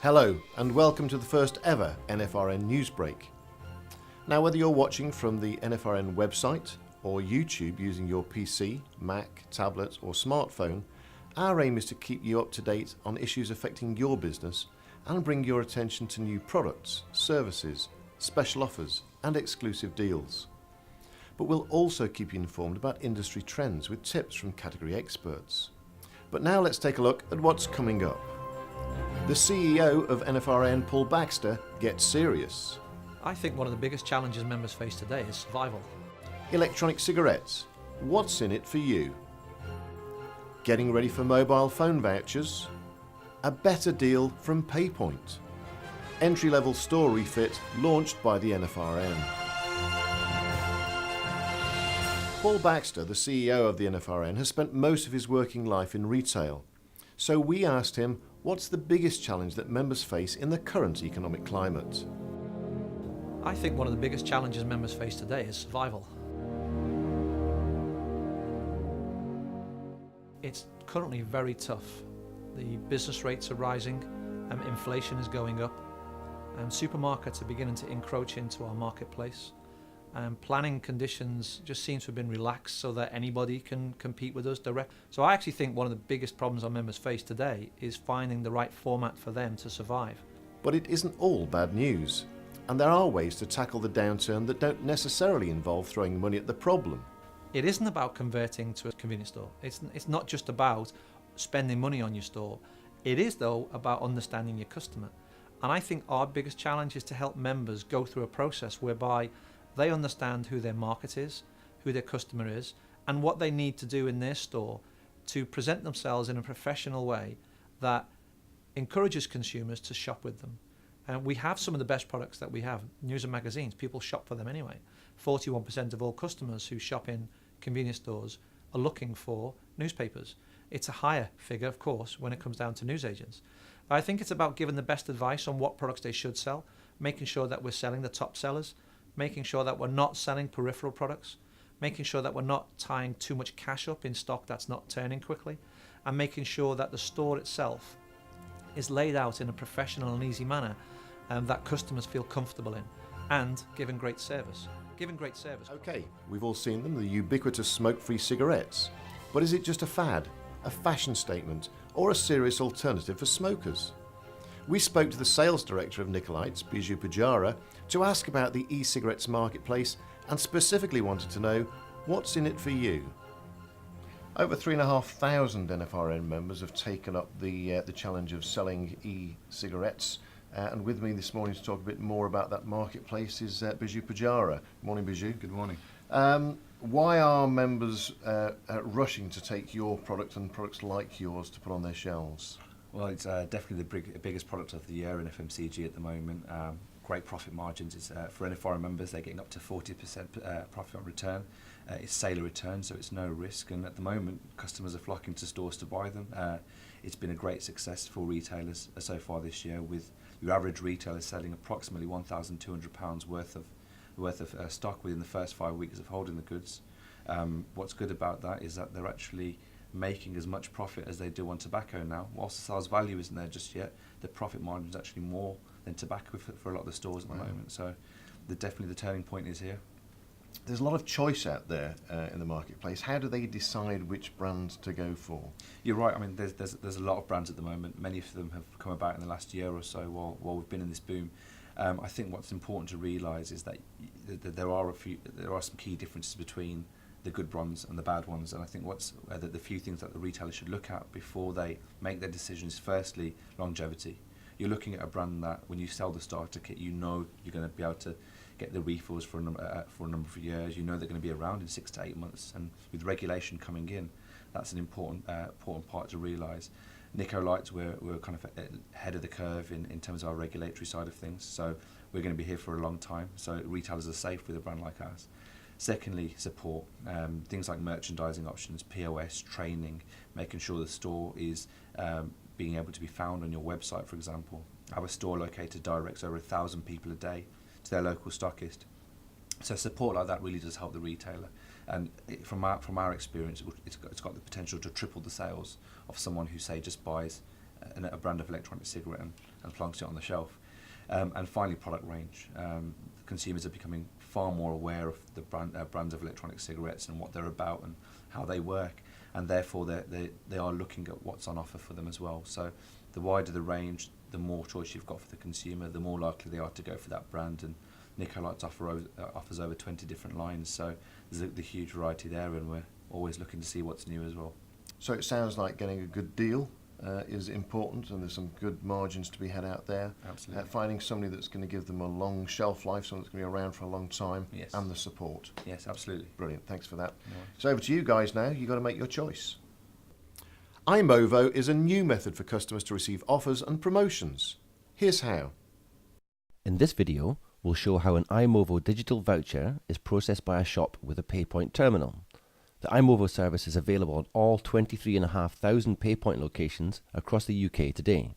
Hello and welcome to the first ever NFRN NewsBreak. Now, whether you're watching from the NFRN website or YouTube using your PC, Mac, tablet or smartphone, our aim is to keep you up to date on issues affecting your business and bring your attention to new products, services, special offers and exclusive deals. But we'll also keep you informed about industry trends with tips from category experts. But now let's take a look at what's coming up. The CEO of NFRN, Paul Baxter, gets serious. I think one of the biggest challenges members face today is survival. Electronic cigarettes, what's in it for you? Getting ready for mobile phone vouchers? A better deal from PayPoint. Entry-level store refit launched by the NFRN. Paul Baxter, the CEO of the NFRN, has spent most of his working life in retail. So we asked him, what's the biggest challenge that members face in the current economic climate? I think one of the biggest challenges members face today is survival. It's currently very tough. The business rates are rising, inflation is going up, supermarkets are beginning to encroach into our marketplace. Planning conditions just seem to have been relaxed so that anybody can compete with us direct. So I actually think one of the biggest problems our members face today is finding the right format for them to survive. But it isn't all bad news, and there are ways to tackle the downturn that don't necessarily involve throwing money at the problem. It isn't about converting to a convenience store. It's not just about spending money on your store. It is, though, about understanding your customer. And I think our biggest challenge is to help members go through a process whereby they understand who their market is, who their customer is, and what they need to do in their store to present themselves in a professional way that encourages consumers to shop with them. And we have some of the best products that we have. News and magazines, people shop for them anyway. 41% of all customers who shop in convenience stores are looking for newspapers. It's a higher figure, of course, when it comes down to newsagents. But I think it's about giving the best advice on what products they should sell, making sure that we're selling the top sellers, making sure that we're not selling peripheral products, making sure that we're not tying too much cash up in stock that's not turning quickly, and making sure that the store itself is laid out in a professional and easy manner that customers feel comfortable in, and giving great service. Okay, we've all seen them, the ubiquitous smoke-free cigarettes. But is it just a fad, a fashion statement, or a serious alternative for smokers? We spoke to the sales director of Nicolite's, Bijou Pujara, to ask about the e-cigarettes marketplace and specifically wanted to know what's in it for you. Over 3,500 NFRN members have taken up the challenge of selling e-cigarettes. And with me this morning to talk a bit more about that marketplace is Bijou Pujara. Morning, Bijou. Good morning. Why are members rushing to take your product and products like yours to put on their shelves? Well, it's definitely the biggest product of the year in FMCG at the moment. Great profit margins. It's, for NFRN members, they're getting up to 40% profit on return. It's sailor return, so it's no risk. And at the moment, customers are flocking to stores to buy them. It's been a great success for retailers so far this year, with your average retailer selling approximately £1,200 worth of stock within the first 5 weeks of holding the goods. What's good about that is that they're actually making as much profit as they do on tobacco now. Whilst the sales value isn't there just yet, the profit margin is actually more than tobacco for a lot of the stores at the moment. So definitely the turning point is here. There's a lot of choice out there in the marketplace. How do they decide which brands to go for? You're right. I mean, there's a lot of brands at the moment. Many of them have come about in the last year or so while we've been in this boom. I think what's important to realise is that there are some key differences between the good ones and the bad ones, and I think the few things that the retailer should look at before they make their decisions. Firstly, longevity. You're looking at a brand that when you sell the starter kit, you know you're going to be able to get the refills for a number of years. You know they're going to be around in 6 to 8 months, and with regulation coming in, that's an important part to realise. Nicolite's, we're kind of ahead of the curve in terms of our regulatory side of things, so we're going to be here for a long time. So retailers are safe with a brand like ours. Secondly, support. Things like merchandising options, POS, training, making sure the store is being able to be found on your website, for example. Our store locator directs over 1,000 people a day to their local stockist. So support like that really does help the retailer. And from our experience, it's got the potential to triple the sales of someone who, say, just buys a brand of electronic cigarette and plonks it on the shelf. And finally, product range. Consumers are becoming far more aware of the brands of electronic cigarettes and what they're about and how they work, and therefore they are looking at what's on offer for them as well. So the wider the range, the more choice you've got for the consumer, the more likely they are to go for that brand. And Nicolite offers over 20 different lines, so there's the huge variety there, and we're always looking to see what's new as well. So it sounds like getting a good deal is important, and there's some good margins to be had out there. Absolutely. Finding somebody that's going to give them a long shelf life, someone that's going to be around for a long time, Yes. and the support. Yes, absolutely. Brilliant, thanks for that. No worries. So over to you guys now, you've got to make your choice. iMovo is a new method for customers to receive offers and promotions. Here's how. In this video, we'll show how an iMovo digital voucher is processed by a shop with a PayPoint terminal. The iMovo service is available on all 23,500 PayPoint locations across the UK today.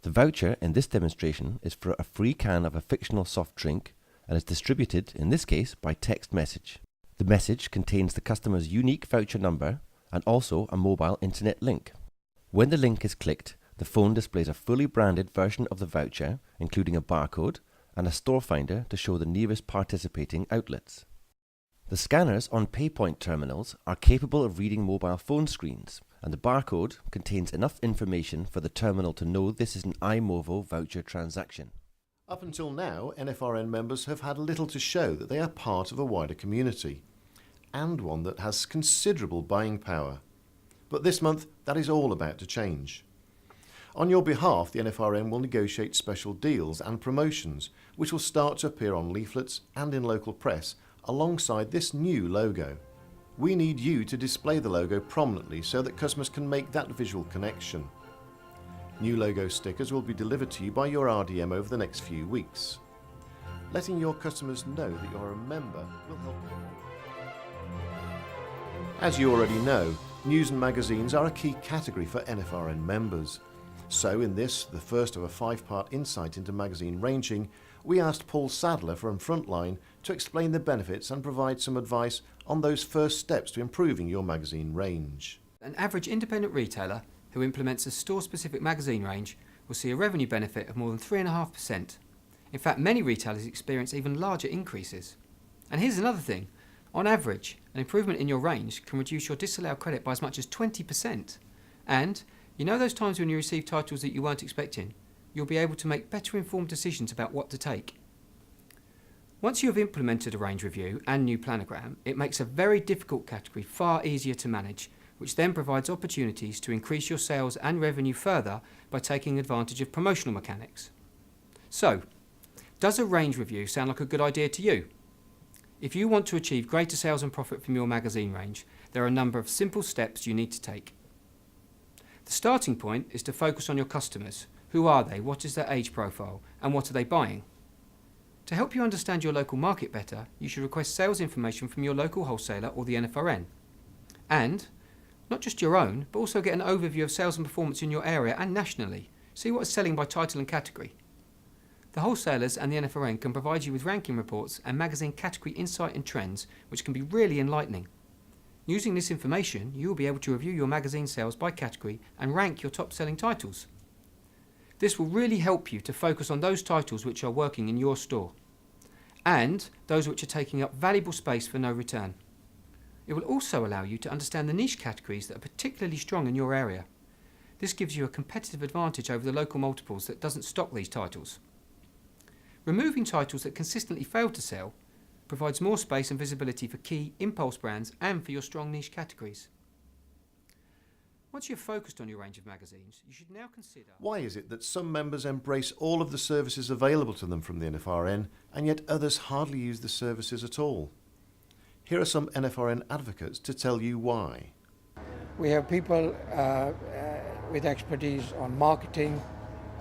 The voucher in this demonstration is for a free can of a fictional soft drink and is distributed, in this case, by text message. The message contains the customer's unique voucher number and also a mobile internet link. When the link is clicked, the phone displays a fully branded version of the voucher, including a barcode and a store finder to show the nearest participating outlets. The scanners on PayPoint terminals are capable of reading mobile phone screens, and the barcode contains enough information for the terminal to know this is an iMovo voucher transaction. Up until now, NFRN members have had little to show that they are part of a wider community, and one that has considerable buying power. But this month, that is all about to change. On your behalf, the NFRN will negotiate special deals and promotions, which will start to appear on leaflets and in local press, alongside this new logo. We need you to display the logo prominently so that customers can make that visual connection. New logo stickers will be delivered to you by your RDM over the next few weeks. Letting your customers know that you're a member will help you. As you already know, news and magazines are a key category for NFRN members. So in this, the first of a 5-part insight into magazine ranging, we asked Paul Sadler from Frontline to explain the benefits and provide some advice on those first steps to improving your magazine range. An average independent retailer who implements a store-specific magazine range will see a revenue benefit of more than 3.5%. In fact, many retailers experience even larger increases. And here's another thing. On average, an improvement in your range can reduce your disallowed credit by as much as 20%. And you know those times when you receive titles that you weren't expecting? You'll be able to make better informed decisions about what to take. Once you have implemented a range review and new planogram, it makes a very difficult category far easier to manage, which then provides opportunities to increase your sales and revenue further by taking advantage of promotional mechanics. So, does a range review sound like a good idea to you? If you want to achieve greater sales and profit from your magazine range, there are a number of simple steps you need to take. The starting point is to focus on your customers. Who are they? What is their age profile? And what are they buying? To help you understand your local market better, you should request sales information from your local wholesaler or the NFRN. And, not just your own, but also get an overview of sales and performance in your area and nationally. See what is selling by title and category. The wholesalers and the NFRN can provide you with ranking reports and magazine category insight and trends, which can be really enlightening. Using this information, you will be able to review your magazine sales by category and rank your top-selling titles. This will really help you to focus on those titles which are working in your store and those which are taking up valuable space for no return. It will also allow you to understand the niche categories that are particularly strong in your area. This gives you a competitive advantage over the local multiples that doesn't stock these titles. Removing titles that consistently fail to sell provides more space and visibility for key impulse brands and for your strong niche categories. Once you've focused on your range of magazines, you should now consider... Why is it that some members embrace all of the services available to them from the NFRN, and yet others hardly use the services at all? Here are some NFRN advocates to tell you why. We have people with expertise on marketing,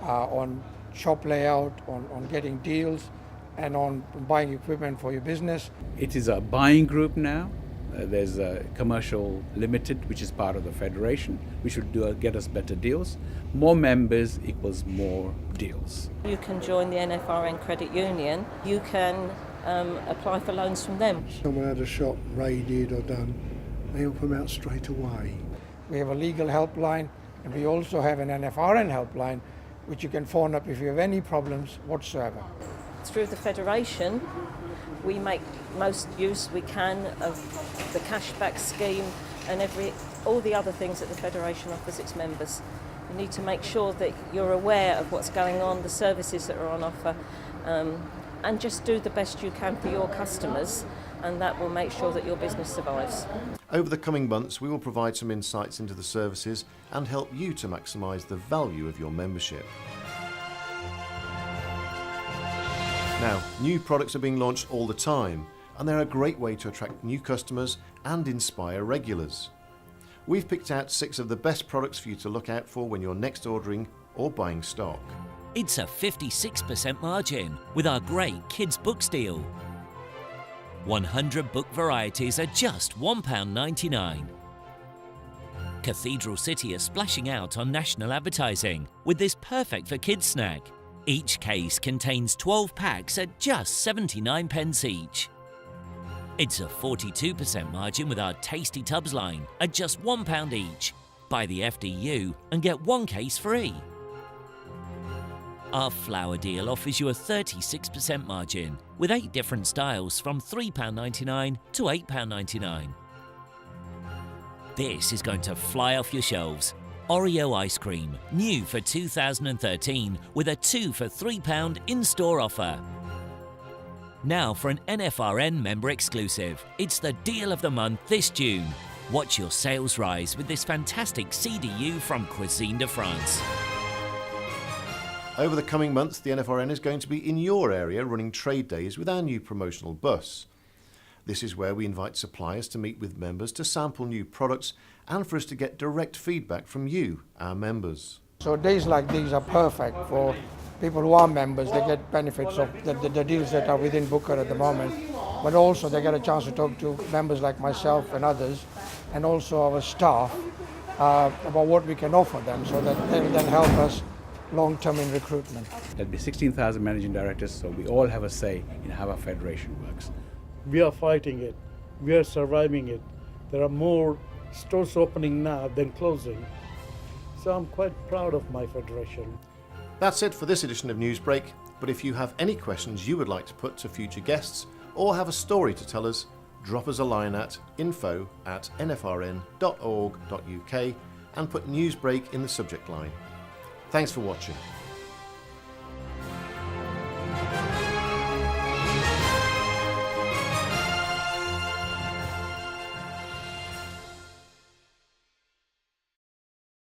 on shop layout, on getting deals, and on buying equipment for your business. It is a buying group now. There's a commercial limited, which is part of the federation, which will get us better deals. More members equals more deals. You can join the NFRN Credit Union. You can apply for loans from them. Someone had a shop raided or done, they help them out straight away. We have a legal helpline And we also have an NFRN helpline, which you can phone up if you have any problems whatsoever. Through the Federation, we make most use we can of the cashback scheme and all the other things that the Federation offers its members. You need to make sure that you're aware of what's going on, the services that are on offer, and just do the best you can for your customers, and that will make sure that your business survives. Over the coming months, we will provide some insights into the services and help you to maximise the value of your membership. Now, new products are being launched all the time, and they're a great way to attract new customers and inspire regulars. We've picked out 6 of the best products for you to look out for when you're next ordering or buying stock. It's a 56% margin with our great kids' books deal. 100 book varieties are just £1.99. Cathedral City are splashing out on national advertising with this perfect for kids snack. Each case contains 12 packs at just 79p each. It's a 42% margin with our Tasty Tubs line at just £1 each. Buy the FDU and get 1 case free. Our flour deal offers you a 36% margin with 8 different styles from £3.99 to £8.99. This is going to fly off your shelves. Oreo ice cream, new for 2013 with a 2 for £3 in-store offer. Now for an NFRN member exclusive. It's the deal of the month this June. Watch your sales rise with this fantastic CDU from Cuisine de France. Over the coming months, the NFRN is going to be in your area running trade days with our new promotional bus. This is where we invite suppliers to meet with members to sample new products and for us to get direct feedback from you, our members. So days like these are perfect for people who are members. They get benefits of the deals that are within Booker at the moment, but also they get a chance to talk to members like myself and others, and also our staff about what we can offer them, so that they will then help us long-term in recruitment. There'll be 16,000 managing directors, so we all have a say in how our federation works. We are fighting it. We are surviving it. There are more stores opening now than closing. So I'm quite proud of my federation. That's it for this edition of Newsbreak, but if you have any questions you would like to put to future guests or have a story to tell us, drop us a line at info@nfrn.org.uk and put Newsbreak in the subject line. Thanks for watching.